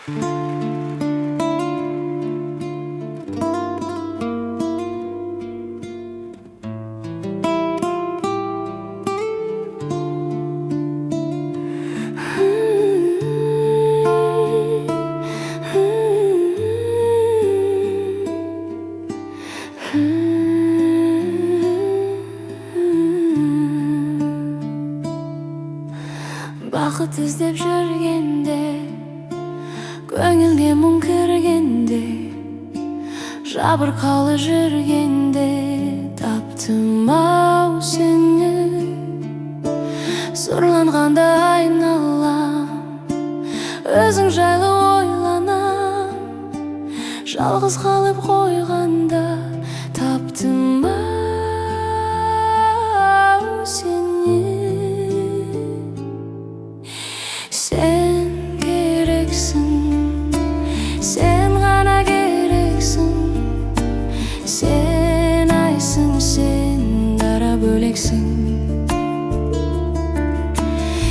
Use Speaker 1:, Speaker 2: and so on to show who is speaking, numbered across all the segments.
Speaker 1: Бақыт іздеп жүргенде, көңілге мұң кіргенде, жабырқаулы жүргенде таптым-ау сені. Сұрланғанда айналам, өзің жайлы ойланам, жалғыз қалып қойғанда таптым-ау сені. Sen gereksin, sen ғана керексің. Sen айсың, sen дара бөлексің.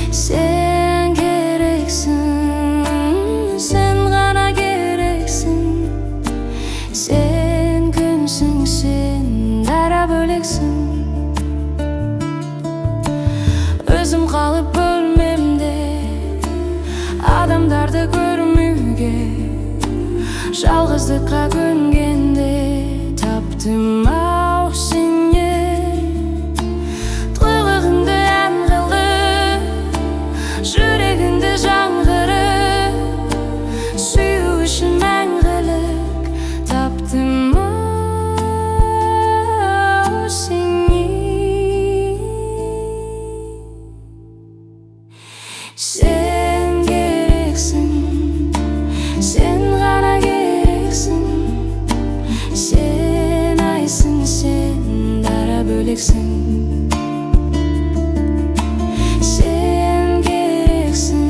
Speaker 1: Sen керексің, sen ғана керексің. Sen күнсің, sen дара бөлексің. Өзім қалып бөлмемде, адамдарды көрмеуге, жалғыздыққа көнгенде таптым-ау сені. Тұйғығыңды ән қылып, жүрегіңді жаңғырып, сүю үшін мәңгілік таптым-ау сені. Sen gereksin, sen ғана керексің. Sen айсың, sen дара бөлексің. Sen керексің,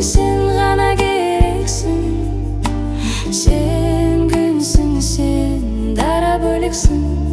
Speaker 1: sen ғана керексің. Sen күнсің, sen дара бөлексің.